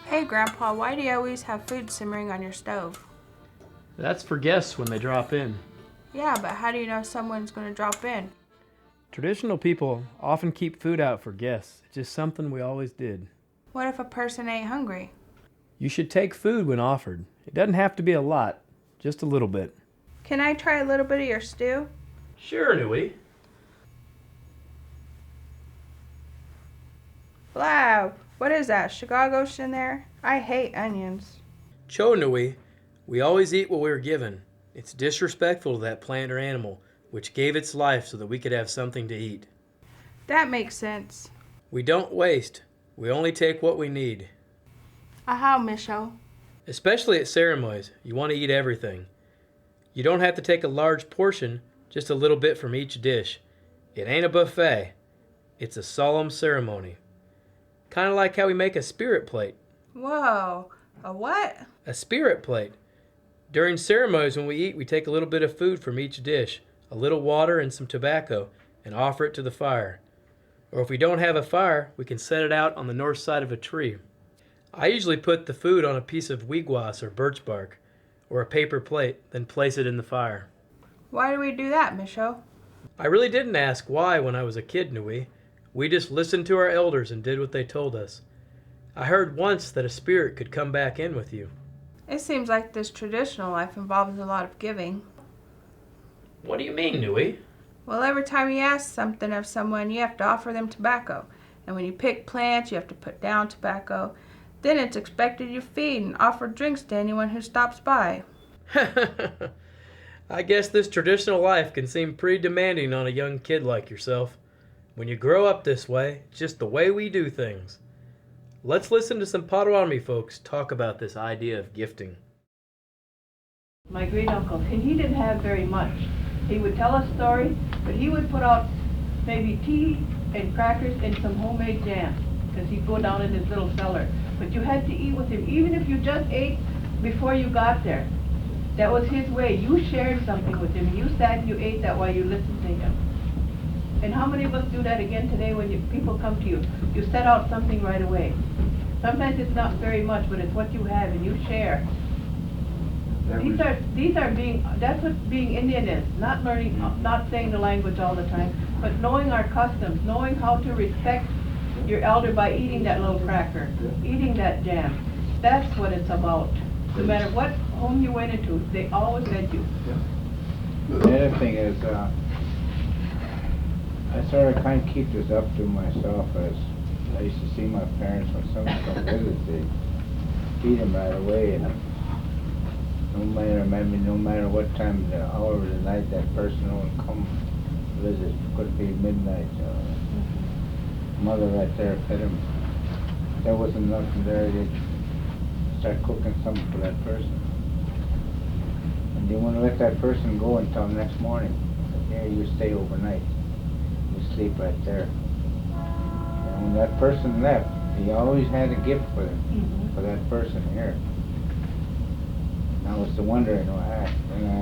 Hey Grandpa, why do you always have food simmering on your stove? That's for guests when they drop in. Yeah, but how do you know someone's going to drop in? Traditional people often keep food out for guests. It's just something we always did. What if a person ain't hungry? You should take food when offered. It doesn't have to be a lot, just a little bit. Can I try a little bit of your stew? Sure, Nui. Blab! What is that, Chicago's in there? I hate onions. Cho Nui, we always eat what we were given. It's disrespectful to that plant or animal, which gave its life so that we could have something to eat. That makes sense. We don't waste. We only take what we need. Aha, Misho. Especially at ceremonies, you want to eat everything. You don't have to take a large portion, just a little bit from each dish. It ain't a buffet. It's a solemn ceremony. Kind of like how we make a spirit plate. Whoa, a what? A spirit plate. During ceremonies when we eat, we take a little bit of food from each dish, a little water and some tobacco, and offer it to the fire. Or if we don't have a fire, we can set it out on the north side of a tree. I usually put the food on a piece of wigwas or birch bark, or a paper plate, then place it in the fire. Why do we do that, Misho? I really didn't ask why when I was a kid, Nui. We just listened to our elders and did what they told us. I heard once that a spirit could come back in with you. It seems like this traditional life involves a lot of giving. What do you mean, Nui? Well, every time you ask something of someone, you have to offer them tobacco. And when you pick plants, you have to put down tobacco. Then it's expected you feed and offer drinks to anyone who stops by. I guess this traditional life can seem pretty demanding on a young kid like yourself. When you grow up this way, it's just the way we do things. Let's listen to some Potawatomi folks talk about this idea of gifting. My great uncle, and he didn't have very much. He would tell a story, but he would put out maybe tea and crackers and some homemade jam, because he'd go down in his little cellar. But you had to eat with him, even if you just ate before you got there. That was his way. You shared something with him. You sat and you ate that while you listened to him. And how many of us do that again today when people come to you? You set out something right away. Sometimes it's not very much, but it's what you have and you share. That's what being Indian is. Not learning, not saying the language all the time, but knowing our customs, knowing how to respect your elder by eating that little cracker, eating that jam. That's what it's about. No matter what home you went into, they always fed you. The other thing is, I sort of kind of keep this up to myself as I used to see my parents when someone come visit, they feed them right away, and no matter what time of the hour of the night that person will come visit, could be midnight, mother right there fed them. There wasn't nothing there, they'd start cooking something for that person. And they wouldn't let that person go until next morning. Here, you stay overnight. You sleep right there. And when that person left, he always had a gift for them, for that person here. And I was wondering, when I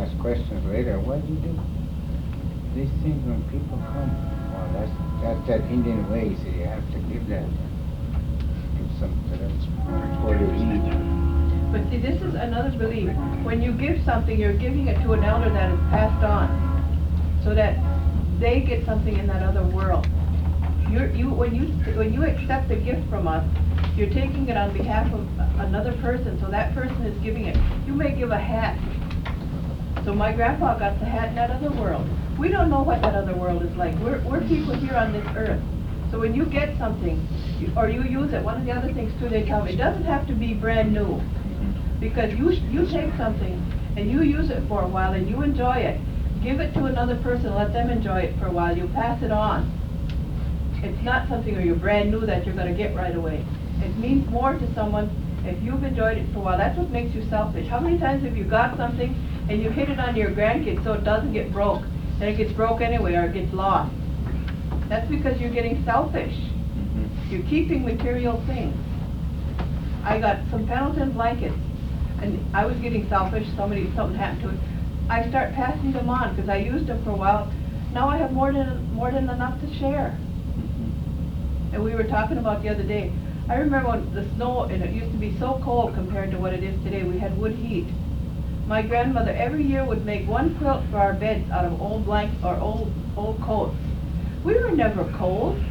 asked questions later, what do you do? These things when people come, well, that's that Indian way, so you have to give that. Give something to them before they eat. But see, this is another belief. When you give something, you're giving it to an elder that is passed on, so that they get something in that other world. When you accept a gift from us, you're taking it on behalf of another person, so that person is giving it. You may give a hat. So my grandpa got the hat in that other world. We don't know what that other world is like. We're people here on this earth. So when you get something, or you use it, one of the other things too, they tell me, it doesn't have to be brand new. Because you take something and you use it for a while and you enjoy it. Give it to another person, let them enjoy it for a while. You pass it on. It's not something where you're brand new that you're going to get right away. It means more to someone if you've enjoyed it for a while. That's what makes you selfish. How many times have you got something and you hid it on your grandkids so it doesn't get broke? Then it gets broke anyway or it gets lost. That's because you're getting selfish. You're keeping material things. I got some Pendleton blankets and I was getting selfish. Something happened to it. I start passing them on, because I used them for a while. Now I have more than enough to share. And we were talking about the other day, I remember when the snow, and it used to be so cold compared to what it is today, we had wood heat. My grandmother every year would make one quilt for our beds out of old or old coats. We were never cold,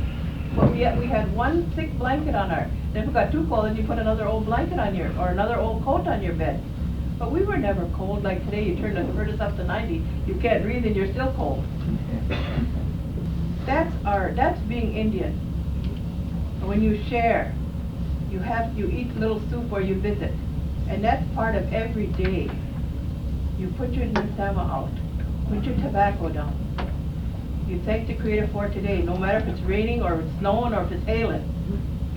but yet we had one thick blanket on our, then if we got too cold, then you put another old blanket on your, or another old coat on your bed. But we were never cold like today. You turn the furnace up to 90, you can't breathe and you're still cold. That's being Indian. When you share, you eat little soup or you visit, and that's part of every day. You put your nisama out, put your tobacco down. You thank the Creator for today, no matter if it's raining or it's snowing or if it's hailing,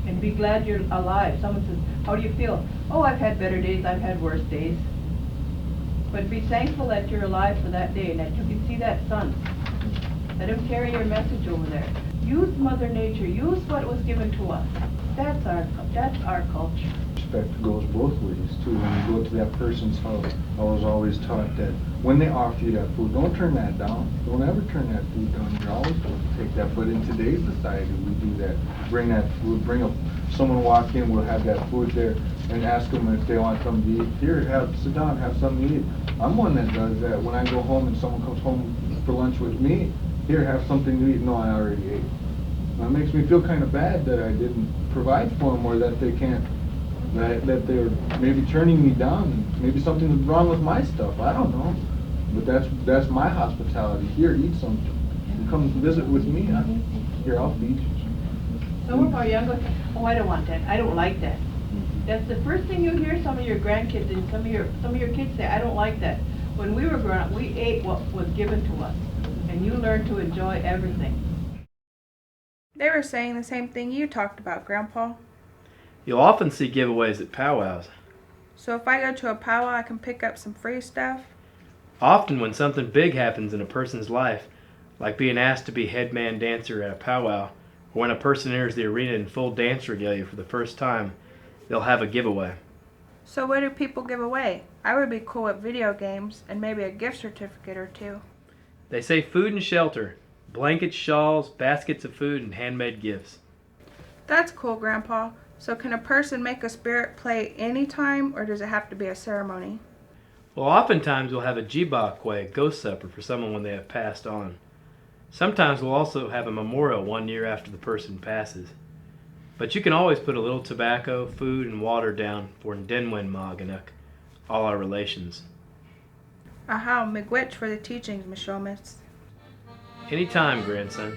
and be glad you're alive. Someone says, how do you feel? Oh, I've had better days, I've had worse days. But be thankful that you're alive for that day and that you can see that sun. Let him carry your message over there. Use Mother Nature, use what was given to us. That's our culture. Respect goes both ways too. When you go to that person's house, I was always taught that when they offer you that food, don't turn that down. Don't ever turn that food down. You're always supposed to take that. But in today's society, we do that. Someone walk in, we'll have that food there, and ask them if they want something to eat. Here, sit down, have something to eat. I'm one that does that. When I go home and someone comes home for lunch with me, here, have something to eat. No, I already ate. It makes me feel kind of bad that I didn't provide for them, or that they can't, that they're maybe turning me down. Maybe something's wrong with my stuff. I don't know. But that's my hospitality. Here, eat something. You come visit with me. Here, I'll feed you. Some of our younger, oh, I don't want that. I don't like that. That's the first thing you hear some of your grandkids and some of your kids say. I don't like that. When we were growing up, we ate what was given to us, and you learned to enjoy everything. They were saying the same thing you talked about, Grandpa. You'll often see giveaways at powwows. So if I go to a powwow, I can pick up some free stuff? Often when something big happens in a person's life, like being asked to be head man dancer at a powwow, or when a person enters the arena in full dance regalia for the first time, they'll have a giveaway. So what do people give away? I would be cool with video games and maybe a gift certificate or two. They say food and shelter, blankets, shawls, baskets of food, and handmade gifts. That's cool, Grandpa. So can a person make a spirit play anytime, or does it have to be a ceremony? Well, oftentimes we'll have a jibakwe, ghost supper, for someone when they have passed on. Sometimes we'll also have a memorial 1 year after the person passes. But you can always put a little tobacco, food, and water down for Ndenwen Maganak, all our relations. Aha, miigwech for the teachings, Mishomis. Anytime, grandson.